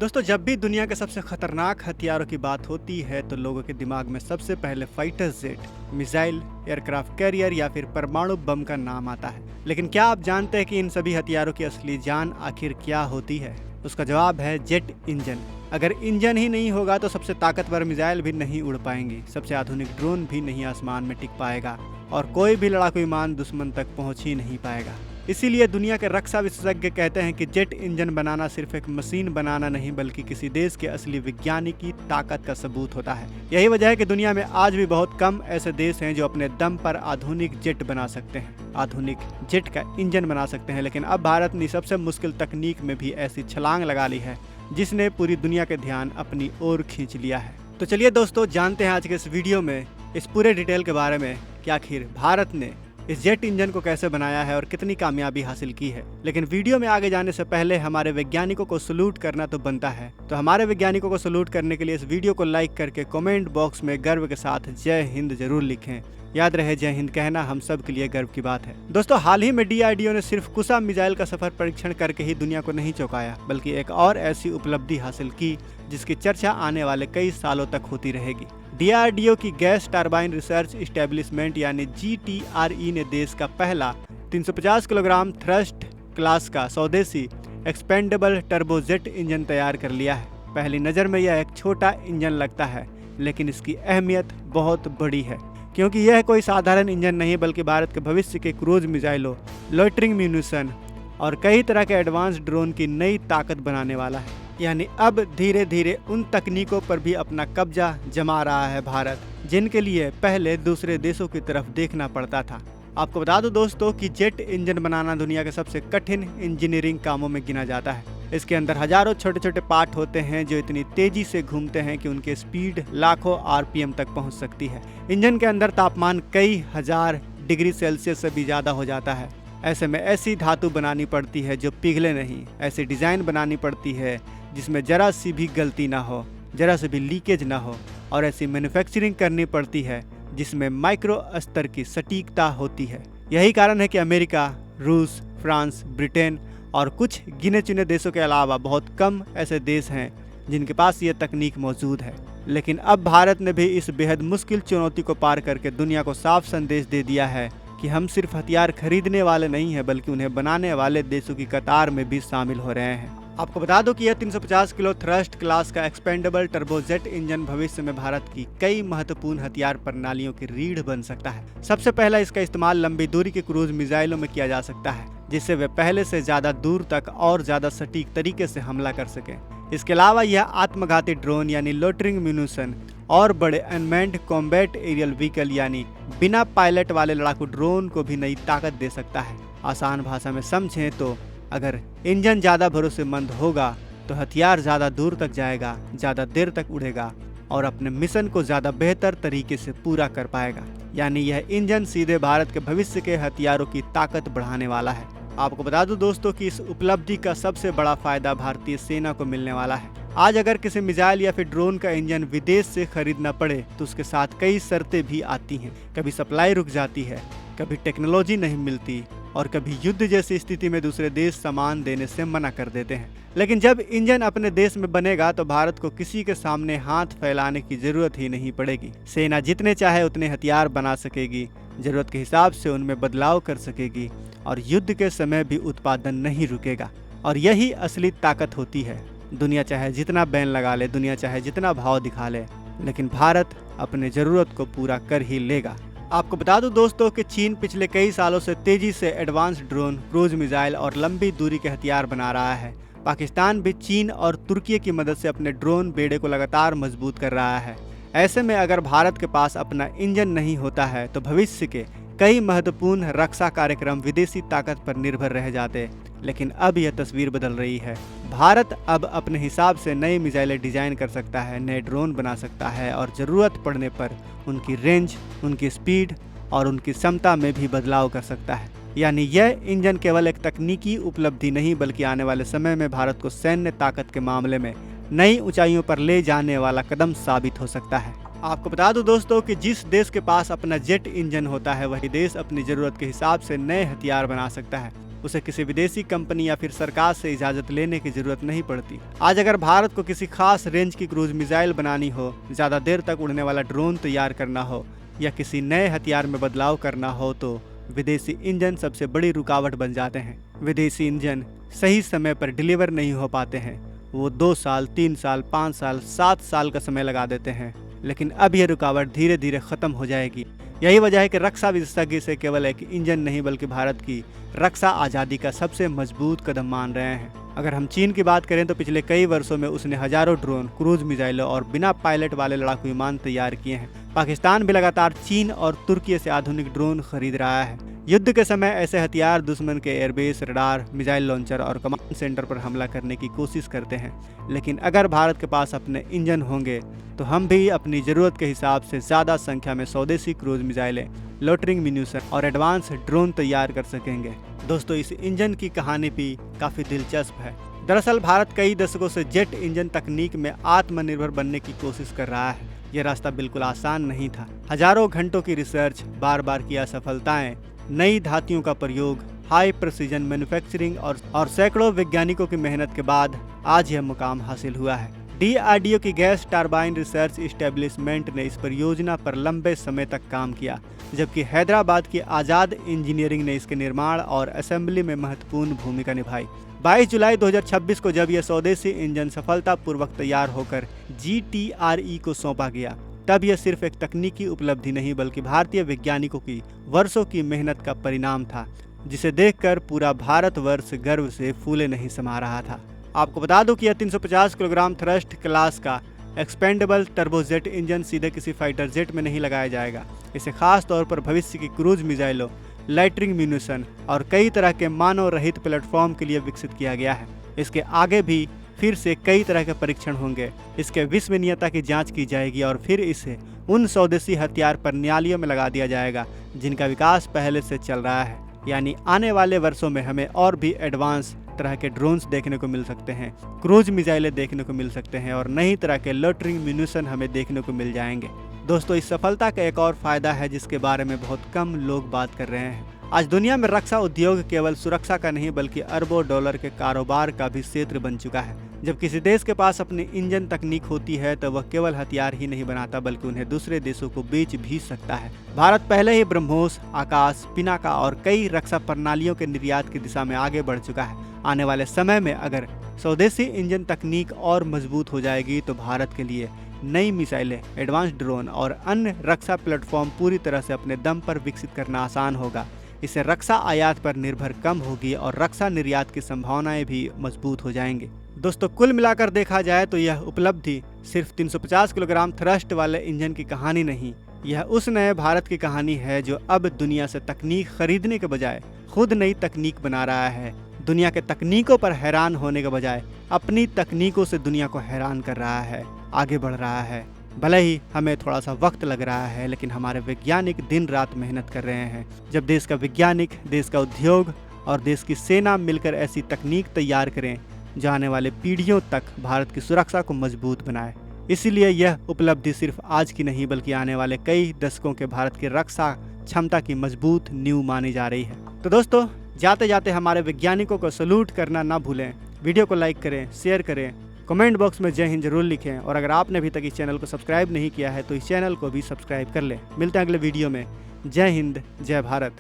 दोस्तों, जब भी दुनिया के सबसे खतरनाक हथियारों की बात होती है तो लोगों के दिमाग में सबसे पहले fighter jet, missile, aircraft carrier या फिर परमाणु बम का नाम आता है। लेकिन क्या आप जानते हैं कि इन सभी हथियारों की असली जान आखिर क्या होती है? उसका जवाब है जेट इंजन। अगर इंजन ही नहीं होगा तो सबसे ताकतवर मिसाइल भी नहीं उड़ पाएंगी, सबसे आधुनिक ड्रोन भी नहीं आसमान में टिक पाएगा और कोई भी लड़ाकू विमान दुश्मन तक पहुंच ही नहीं पाएगा। इसीलिए दुनिया के रक्षा विशेषज्ञ कहते हैं कि जेट इंजन बनाना सिर्फ एक मशीन बनाना नहीं बल्कि किसी देश के असली विज्ञानी की ताकत का सबूत होता है। यही वजह है कि दुनिया में आज भी बहुत कम ऐसे देश हैं जो अपने दम पर आधुनिक जेट बना सकते हैं, आधुनिक जेट का इंजन बना सकते हैं। लेकिन अब भारत ने सबसे मुश्किल तकनीक में भी ऐसी छलांग लगा ली है जिसने पूरी दुनिया के ध्यान अपनी ओर खींच लिया है। तो चलिए दोस्तों, जानते हैं आज के इस वीडियो में इस पूरे डिटेल के बारे में कि आखिर भारत ने इस जेट इंजन को कैसे बनाया है और कितनी कामयाबी हासिल की है। लेकिन वीडियो में आगे जाने से पहले हमारे वैज्ञानिकों को सलूट करना तो बनता है। तो हमारे वैज्ञानिकों को सलूट करने के लिए इस वीडियो को लाइक करके कमेंट बॉक्स में गर्व के साथ जय हिंद जरूर लिखें। याद रहे, जय हिंद कहना हम सब के लिए गर्व की बात है। दोस्तों, हाल ही में DRDO ने सिर्फ कुसा मिसाइल का सफर परीक्षण करके ही दुनिया को नहीं चौंकाया, बल्कि एक और ऐसी उपलब्धि हासिल की जिसकी चर्चा आने वाले कई सालों तक होती रहेगी। DRDO की गैस टरबाइन रिसर्च इस्टेब्लिशमेंट यानी GTRE ने देश का पहला 350 किलोग्राम थ्रस्ट क्लास का स्वदेशी एक्सपेंडेबल टर्बोजेट इंजन तैयार कर लिया है। पहली नज़र में यह एक छोटा इंजन लगता है, लेकिन इसकी अहमियत बहुत बड़ी है क्योंकि यह कोई साधारण इंजन नहीं बल्कि भारत के भविष्य के क्रूज मिसाइलों, लोइटरिंग म्यूनिशन और कई तरह के एडवांस ड्रोन की नई ताकत बनाने वाला है। यानी अब धीरे धीरे उन तकनीकों पर भी अपना कब्जा जमा रहा है भारत, जिनके लिए पहले दूसरे देशों की तरफ देखना पड़ता था। आपको बता दूं दोस्तों कि जेट इंजन बनाना दुनिया के सबसे कठिन इंजीनियरिंग कामों में गिना जाता है। इसके अंदर हजारों छोटे छोटे पार्ट होते हैं जो इतनी तेजी से घूमते हैं कि उनकी स्पीड लाखों RPM तक पहुंच सकती है। इंजन के अंदर तापमान कई हजार डिग्री सेल्सियस से भी ज़्यादा हो जाता है। ऐसे में ऐसी धातु बनानी पड़ती है जो पिघले नहीं, ऐसी डिज़ाइन बनानी पड़ती है जिसमें जरा सी भी गलती ना हो, जरा से भी लीकेज ना हो, और ऐसी मैन्युफैक्चरिंग करनी पड़ती है जिसमें माइक्रो स्तर की सटीकता होती है। यही कारण है कि अमेरिका, रूस, फ्रांस, ब्रिटेन और कुछ गिने चुने देशों के अलावा बहुत कम ऐसे देश हैं जिनके पास ये तकनीक मौजूद है। लेकिन अब भारत ने भी इस बेहद मुश्किल चुनौती को पार करके दुनिया को साफ संदेश दे दिया है कि हम सिर्फ हथियार खरीदने वाले नहीं हैं बल्कि उन्हें बनाने वाले देशों की कतार में भी शामिल हो रहे हैं। आपको बता दो कि यह 350 किलो थ्रस्ट क्लास का एक्सपेंडेबल टर्बोजेट इंजन भविष्य में भारत की कई महत्वपूर्ण हथियार प्रणालियों की रीढ़ बन सकता है। सबसे पहला इसका इस्तेमाल लंबी दूरी के क्रूज मिसाइलों में किया जा सकता है, जिससे वे पहले से ज्यादा दूर तक और ज्यादा सटीक तरीके से हमला कर सकें। इसके अलावा यह आत्मघाती ड्रोन यानी लोइटरिंग म्यूनिशन और बड़े अनमैन्ड कॉम्बैट एरियल व्हीकल यानी बिना पायलट वाले लड़ाकू ड्रोन को भी नई ताकत दे सकता है। आसान भाषा में समझें तो अगर इंजन ज़्यादा भरोसेमंद होगा तो हथियार ज़्यादा दूर तक जाएगा, ज़्यादा देर तक उड़ेगा और अपने मिशन को ज़्यादा बेहतर तरीके से पूरा कर पाएगा। यानी यह इंजन सीधे भारत के भविष्य के हथियारों की ताकत बढ़ाने वाला है। आपको बता दूं दोस्तों कि इस उपलब्धि का सबसे बड़ा फायदा भारतीय सेना को मिलने वाला है। आज अगर किसी मिसाइल या फिर ड्रोन का इंजन विदेश से खरीदना पड़े तो उसके साथ कई शर्तें भी आती हैं। कभी सप्लाई रुक जाती है, कभी टेक्नोलॉजी नहीं मिलती और कभी युद्ध जैसी स्थिति में दूसरे देश सामान देने से मना कर देते हैं। लेकिन जब इंजन अपने देश में बनेगा तो भारत को किसी के सामने हाथ फैलाने की जरूरत ही नहीं पड़ेगी। सेना जितने चाहे उतने हथियार बना सकेगी, जरूरत के हिसाब से उनमें बदलाव कर सकेगी और युद्ध के समय भी उत्पादन नहीं रुकेगा। और यही असली ताकत होती है। दुनिया चाहे जितना बैन लगा ले, दुनिया चाहे जितना भाव दिखा ले, लेकिन भारत अपने जरूरत को पूरा कर ही लेगा। आपको बता दूं दोस्तों कि चीन पिछले कई सालों से तेजी से एडवांस ड्रोन, क्रूज मिसाइल और लंबी दूरी के हथियार बना रहा है। पाकिस्तान भी चीन और तुर्की की मदद से अपने ड्रोन बेड़े को लगातार मजबूत कर रहा है। ऐसे में अगर भारत के पास अपना इंजन नहीं होता है तो भविष्य के कई महत्वपूर्ण रक्षा कार्यक्रम विदेशी ताकत पर निर्भर रह जाते। लेकिन अब यह तस्वीर बदल रही है। भारत अब अपने हिसाब से नई मिसाइलें डिजाइन कर सकता है, नए ड्रोन बना सकता है और ज़रूरत पड़ने पर उनकी रेंज, उनकी स्पीड और उनकी क्षमता में भी बदलाव कर सकता है। यानी यह इंजन केवल एक तकनीकी उपलब्धि नहीं बल्कि आने वाले समय में भारत को सैन्य ताकत के मामले में नई ऊंचाइयों पर ले जाने वाला कदम साबित हो सकता है। आपको बता दूं दोस्तों कि जिस देश के पास अपना जेट इंजन होता है वही देश अपनी ज़रूरत के हिसाब से नए हथियार बना सकता है। उसे किसी विदेशी कंपनी या फिर सरकार से इजाज़त लेने की जरूरत नहीं पड़ती। आज अगर भारत को किसी खास रेंज की क्रूज मिसाइल बनानी हो, ज़्यादा देर तक उड़ने वाला ड्रोन तैयार करना हो या किसी नए हथियार में बदलाव करना हो तो विदेशी इंजन सबसे बड़ी रुकावट बन जाते हैं। विदेशी इंजन सही समय पर डिलीवर नहीं हो पाते हैं। वो 2 साल, 3 साल, 5 साल, 7 साल का समय लगा देते हैं। लेकिन अब यह रुकावट धीरे धीरे खत्म हो जाएगी। यही वजह है कि रक्षा विशेषज्ञ से केवल एक इंजन नहीं बल्कि भारत की रक्षा आज़ादी का सबसे मजबूत कदम मान रहे हैं। अगर हम चीन की बात करें तो पिछले कई वर्षों में उसने हजारों ड्रोन, क्रूज मिसाइलों और बिना पायलट वाले लड़ाकू विमान तैयार किए हैं। पाकिस्तान भी लगातार चीन और तुर्की से आधुनिक ड्रोन खरीद रहा है। युद्ध के समय ऐसे हथियार दुश्मन के एयरबेस, रडार, मिसाइल लॉन्चर और कमांड सेंटर पर हमला करने की कोशिश करते हैं। लेकिन अगर भारत के पास अपने इंजन होंगे तो हम भी अपनी ज़रूरत के हिसाब से ज़्यादा संख्या में स्वदेशी क्रूज मिसाइलें, लोटरिंग म्यूनिशन और एडवांस ड्रोन तैयार कर सकेंगे। दोस्तों, इस इंजन की कहानी भी काफ़ी दिलचस्प है। दरअसल भारत कई दशकों से जेट इंजन तकनीक में आत्मनिर्भर बनने की कोशिश कर रहा है। यह रास्ता बिल्कुल आसान नहीं था। हजारों घंटों की रिसर्च, बार बार की असफलताएं, नई धातुओं का प्रयोग, हाई प्रिसीजन मैन्युफैक्चरिंग और सैकड़ों वैज्ञानिकों की मेहनत के बाद आज यह मुकाम हासिल हुआ है। DRDO की गैस टरबाइन रिसर्च इस्टेब्लिशमेंट ने इस परियोजना पर लंबे समय तक काम किया, जबकि हैदराबाद की आज़ाद इंजीनियरिंग ने इसके निर्माण और असेंबली में महत्वपूर्ण भूमिका निभाई। 22 जुलाई 2026 को जब यह स्वदेशी इंजन सफलतापूर्वक तैयार होकर GTRE को सौंपा गया, तब यह सिर्फ एक तकनीकी उपलब्धि नहीं बल्कि भारतीय वैज्ञानिकों की वर्षों की मेहनत का परिणाम था, जिसे देखकर पूरा भारतवर्ष गर्व से फूले नहीं समा रहा था। आपको बता दूं कि यह 350 किलोग्राम थ्रस्ट क्लास का एक्सपेंडेबल टर्बोजेट इंजन सीधे किसी फाइटर जेट में नहीं लगाया जाएगा। इसे खास तौर पर भविष्य की क्रूज मिसाइलों, लाइटरिंग म्यूनिशन और कई तरह के मानव रहित प्लेटफॉर्म के लिए विकसित किया गया है। इसके आगे भी फिर से कई तरह के परीक्षण होंगे। इसके विश्वसनीयता की जांच की जाएगी और फिर इसे उन स्वदेशी हथियार प्रणालियों में लगा दिया जाएगा जिनका विकास पहले से चल रहा है। यानी आने वाले वर्षों में हमें और भी एडवांस तरह के ड्रोन्स देखने को मिल सकते हैं, क्रूज मिसाइलें देखने को मिल सकते हैं और नई तरह के लोटरिंग म्यूनिशन हमें देखने को मिल जाएंगे। दोस्तों, इस सफलता का एक और फायदा है जिसके बारे में बहुत कम लोग बात कर रहे हैं। आज दुनिया में रक्षा उद्योग केवल सुरक्षा का नहीं बल्कि अरबों डॉलर के कारोबार का भी क्षेत्र बन चुका है। जब किसी देश के पास अपनी इंजन तकनीक होती है तो वह केवल हथियार ही नहीं बनाता बल्कि उन्हें दूसरे देशों को बेच भी सकता है। भारत पहले ही ब्रह्मोस, आकाश, पिनाका और कई रक्षा प्रणालियों के निर्यात की दिशा में आगे बढ़ चुका है। आने वाले समय में अगर स्वदेशी इंजन तकनीक और मजबूत हो जाएगी तो भारत के लिए नई मिसाइलें, एडवांस ड्रोन और अन्य रक्षा प्लेटफॉर्म पूरी तरह से अपने दम पर विकसित करना आसान होगा। इससे रक्षा आयात पर निर्भर कम होगी और रक्षा निर्यात की संभावनाएं भी मजबूत हो जाएंगी। दोस्तों, कुल मिलाकर देखा जाए तो यह उपलब्धि सिर्फ 350 किलोग्राम थ्रस्ट वाले इंजन की कहानी नहीं, यह उस नए भारत की कहानी है जो अब दुनिया से तकनीक खरीदने के बजाय खुद नई तकनीक बना रहा है। दुनिया के तकनीकों पर हैरान होने के बजाय अपनी तकनीकों से दुनिया को हैरान कर रहा है, आगे बढ़ रहा है। भले ही हमें थोड़ा सा वक्त लग रहा है लेकिन हमारे वैज्ञानिक दिन रात मेहनत कर रहे हैं। जब देश का वैज्ञानिक, देश का उद्योग और देश की सेना मिलकर ऐसी तकनीक तैयार करें जो आने वाले पीढ़ियों तक भारत की सुरक्षा को मजबूत बनाए। इसीलिए यह उपलब्धि सिर्फ आज की नहीं बल्कि आने वाले कई दशकों के भारत की रक्षा क्षमता की मजबूत नींव मानी जा रही है। तो दोस्तों, जाते जाते हमारे वैज्ञानिकों को सैल्यूट करना ना भूलें। वीडियो को लाइक करें, शेयर करें, कमेंट बॉक्स में जय हिंद जरूर लिखें और अगर आपने अभी तक इस चैनल को सब्सक्राइब नहीं किया है तो इस चैनल को भी सब्सक्राइब कर लें। मिलते हैं अगले वीडियो में। जय हिंद, जय भारत।